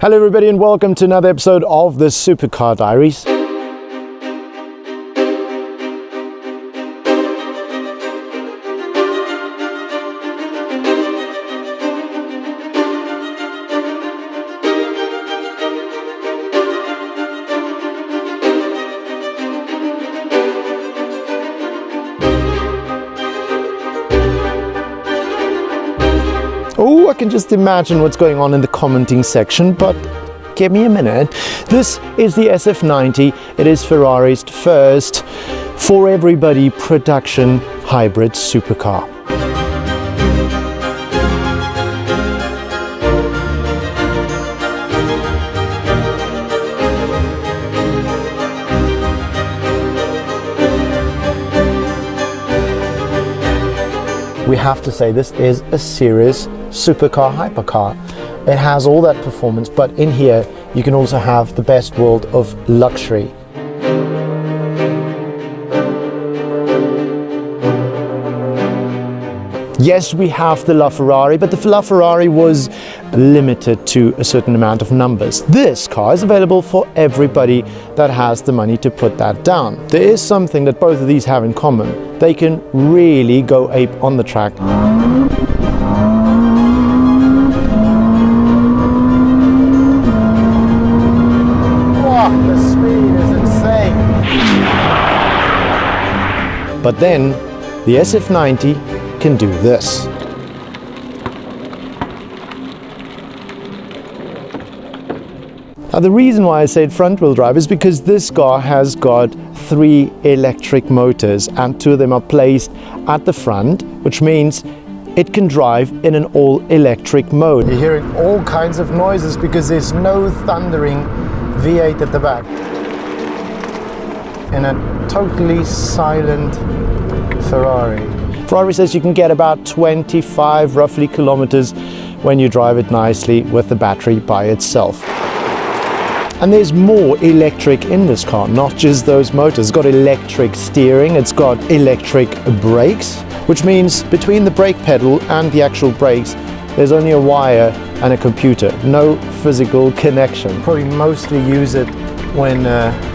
Hello everybody and welcome to another episode of the Supercar Diaries. Oh, I can just imagine what's going on in the commenting section, but give me a minute. This is the SF90. It is Ferrari's first for everybody production hybrid supercar. We have to say this is a serious supercar hypercar. It has all that performance, but in here you can also have the best world of luxury. Yes, we have the LaFerrari, but the LaFerrari was limited to a certain amount of numbers. This car is available for everybody that has the money to put that down. There is something that both of these have in common. They can really go ape on the track. Oh, the speed is insane. But then the SF90 can do this. Now the reason why I said front wheel drive is because this car has got 3 electric motors and 2 of them are placed at the front, which means it can drive in an all electric mode. You're hearing all kinds of noises because there's no thundering V8 at the back. In a totally silent Ferrari. Ferrari says you can get about 25 roughly kilometers when you drive it nicely with the battery by itself. And there's more electric in this car, not just those motors. It's got electric steering, it's got electric brakes, which means between the brake pedal and the actual brakes, there's only a wire and a computer, no physical connection. Probably mostly use it when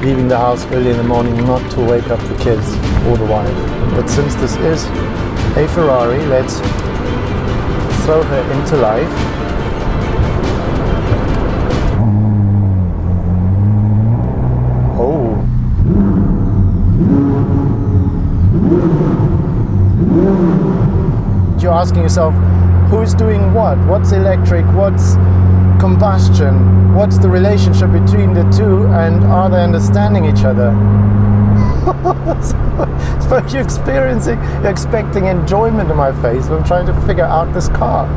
leaving the house early in the morning, not to wake up the kids or the wife. But since this is a Ferrari, let's throw her into life. Oh. You're asking yourself, who's doing what? What's electric? What's combustion? What's the relationship between the two, and are they understanding each other? Suppose you're expecting enjoyment in my face when I'm trying to figure out this car.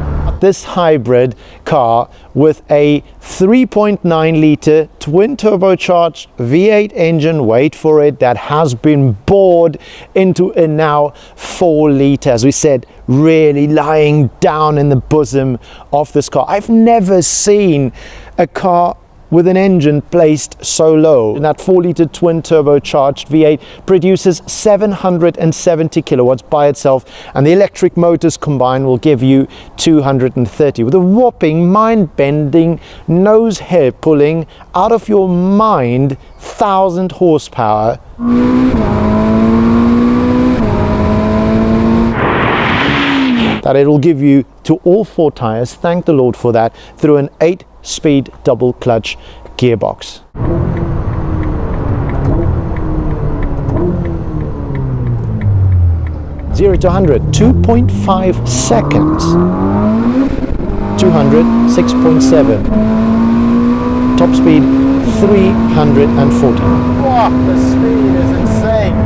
This hybrid car with a 3.9 litre twin turbocharged V8 engine, wait for it, that has been bored into a now 4 litre, as we said, really lying down in the bosom of this car. I've never seen a car with an engine placed so low. And that 4 litre twin turbocharged V8 produces 770 kilowatts by itself, and the electric motors combined will give you 230 with a whopping, mind-bending, nose hair pulling, out of your mind 1,000 horsepower. That it will give you to all 4 tires, thank the Lord for that, through an 8-speed double clutch gearbox. Zero to 100, 2.5 seconds. 200, 6.7. Top speed, 340. Wow, the speed is insane.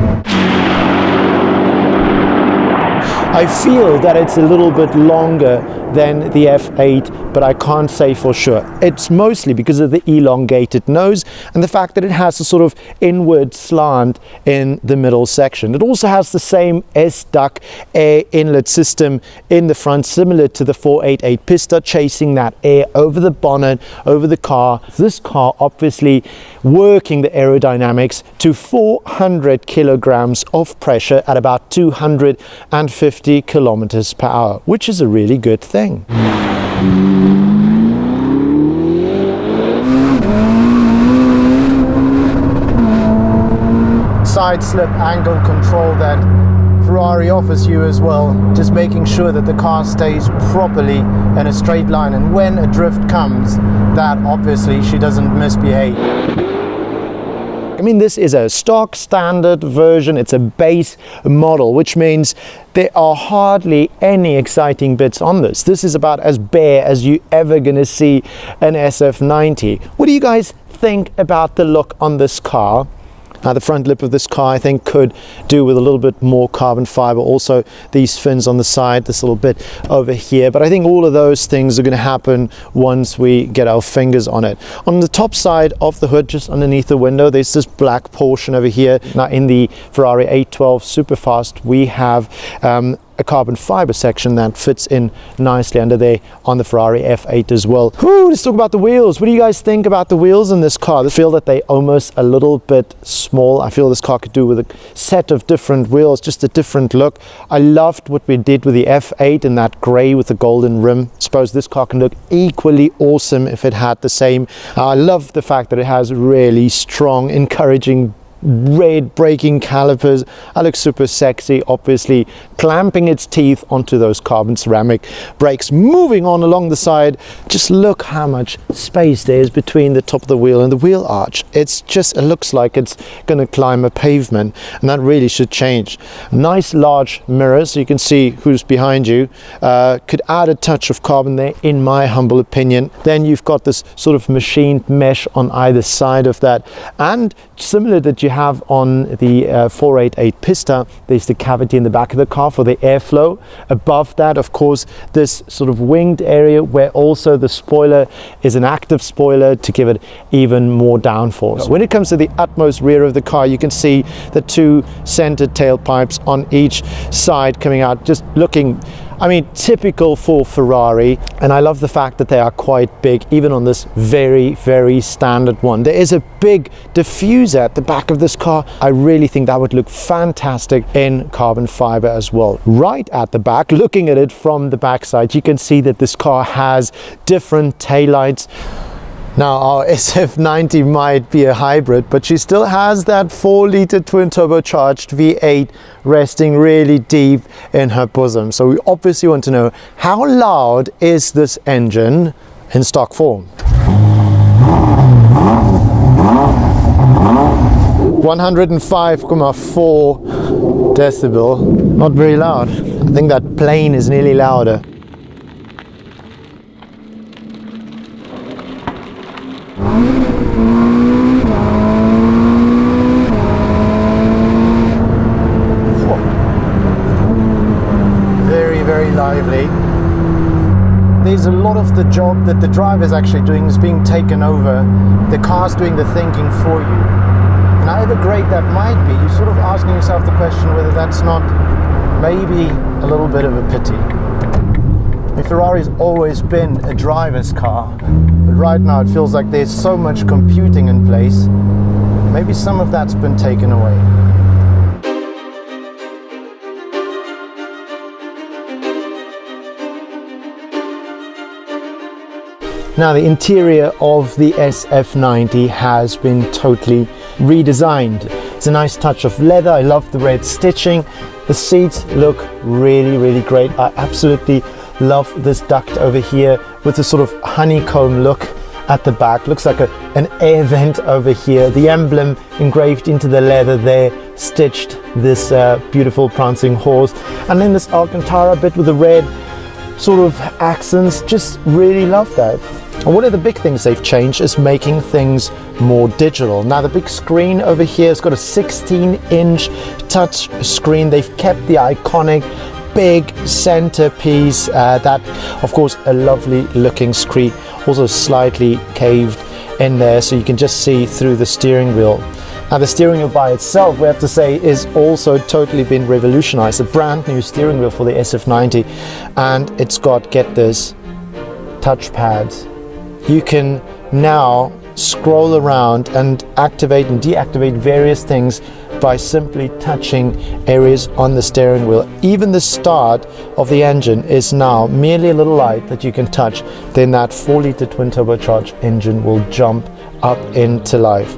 I feel that it's a little bit longer than the F8, but I can't say for sure. It's mostly because of the elongated nose and the fact that it has a sort of inward slant in the middle section. It also has the same S-duct air inlet system in the front, similar to the 488 Pista, chasing that air over the bonnet, over the car. This car obviously working the aerodynamics to 400 kilograms of pressure at about 250 kilometers per hour, which is a really good thing. side slip angle control that Ferrari offers you as well, just making sure that the car stays properly in a straight line, and when a drift comes, that obviously she doesn't misbehave. I mean, this is a stock standard version, it's a base model, which means there are hardly any exciting bits on this. This is about as bare as you're ever gonna see an SF90. What do you guys think about the look on this car? The front lip of this car, I think, could do with a little bit more carbon fiber. Also, these fins on the side, this little bit over here. But I think all of those things are going to happen once we get our fingers on it. On the top side of the hood, just underneath the window, there's this black portion over here. Now, in the Ferrari 812 Superfast, we have a carbon fiber section that fits in nicely under there on the Ferrari F8 as well. Whew, let's talk about the wheels. What do you guys think about the wheels in this car? I feel that they almost a little bit small. I feel this car could do with a set of different wheels, just a different look. I loved what we did with the F8 in that gray with the golden rim. I suppose this car can look equally awesome if it had the same. I love the fact that it has really strong, encouraging red braking calipers. I look super sexy, obviously clamping its teeth onto those carbon ceramic brakes. Moving on along the side, just look how much space there is between the top of the wheel and the wheel arch. It's just, it looks like it's going to climb a pavement, and that really should change. Nice large mirrors so you can see who's behind you. Could add a touch of carbon there, in my humble opinion. Then you've got this sort of machined mesh on either side of that, and similar that you have on the 488 Pista, there's the cavity in the back of the car for the airflow. Above that, of course, this sort of winged area where also the spoiler is an active spoiler to give it even more downforce. When it comes to the utmost rear of the car, you can see the two centered tailpipes on each side coming out, just looking, I mean, typical for Ferrari. And I love the fact that they are quite big, even on this very, very standard one. There is a big diffuser at the back of this car. I really think that would look fantastic in carbon fiber as well. Right at the back, looking at it from the backside, you can see that this car has different taillights. Now, our SF90 might be a hybrid, but she still has that 4-liter twin turbocharged V8 resting really deep in her bosom. So we obviously want to know, how loud is this engine in stock form? 105.4 decibel, not very loud. I think that plane is nearly louder. Very lively. There's a lot of the job that the driver is actually doing is being taken over. The car's doing the thinking for you. And however great that might be, you're sort of asking yourself the question whether that's not maybe a little bit of a pity. I mean, Ferrari's always been a driver's car, but right now it feels like there's so much computing in place. Maybe some of that's been taken away. Now, the interior of the SF90 has been totally redesigned. It's a nice touch of leather. I love the red stitching. The seats look really, really great. I absolutely love this duct over here with a sort of honeycomb look at the back. Looks like an air vent over here. The emblem engraved into the leather there, stitched this beautiful prancing horse. And then this Alcantara bit with the red sort of accents. Just really love that. And one of the big things they've changed is making things more digital. Now, the big screen over here has got a 16-inch touch screen. They've kept the iconic big centerpiece. That, of course, a lovely looking screen. Also slightly caved in there, so you can just see through the steering wheel. Now, the steering wheel by itself, we have to say, is also totally been revolutionized. A brand new steering wheel for the SF90, and it's got, get this, touch pads. You can now scroll around and activate and deactivate various things by simply touching areas on the steering wheel. Even the start of the engine is now merely a little light that you can touch. Then that 4-liter twin turbocharged engine will jump up into life.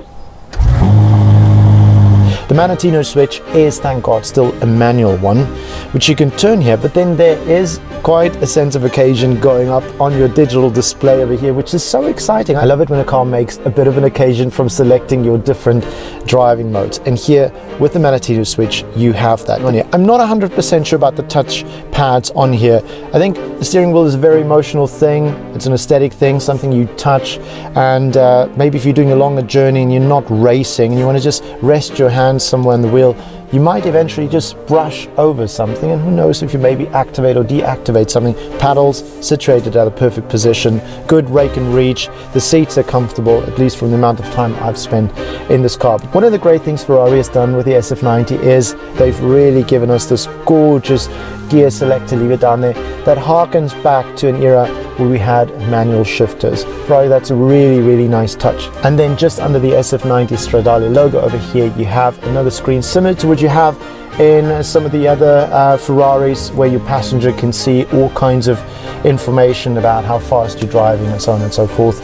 The Manettino switch is, thank God, still a manual one, which you can turn here, but then there is quite a sense of occasion going up on your digital display over here, which is so exciting. I love it when a car makes a bit of an occasion from selecting your different driving modes. And here with the Manettino switch, you have that on here. I'm not 100% sure about the touch pads on here. I think the steering wheel is a very emotional thing. It's an aesthetic thing, something you touch. And maybe if you're doing a longer journey and you're not racing and you want to just rest your hands somewhere on the wheel, you might eventually just brush over something, and who knows if you maybe activate or deactivate something. Paddles situated at a perfect position, good rake and reach. The seats are comfortable, at least from the amount of time I've spent in this car. One of the great things Ferrari has done with the SF90 is they've really given us this gorgeous gear selector lever down there that harkens back to an era where we had manual shifters. Ferrari, that's a really, really nice touch. And then just under the SF90 Stradale logo over here, you have another screen similar to what you have in some of the other Ferraris, where your passenger can see all kinds of information about how fast you're driving and so on and so forth.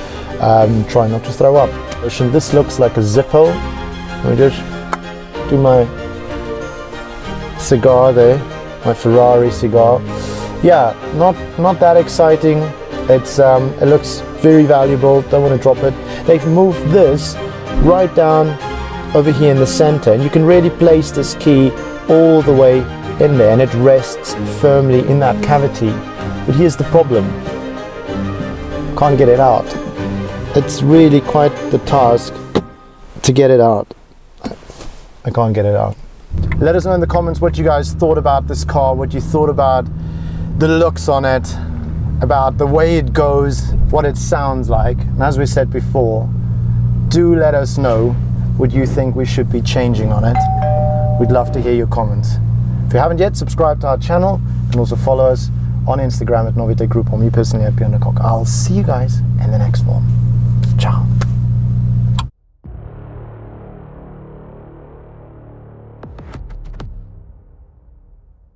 Try not to throw up. This looks like a Zippo. Let me just do my cigar there, my Ferrari cigar. Yeah, not that exciting. It's it looks very valuable. Don't want to drop it. They've moved this right down over here in the center, and you can really place this key all the way in there, and it rests firmly in that cavity. But here's the problem: can't get it out. It's really quite the task to get it out. I can't get it out. Let us know in the comments what you guys thought about this car, what you thought about the looks on it, about the way it goes, what it sounds like. And as we said before, do let us know what you think we should be changing on it. We'd love to hear your comments. If you haven't yet, subscribe to our channel and also follow us on Instagram at Novitec Group, or me personally at Björn de Kock. I'll see you guys in the next one. Ciao.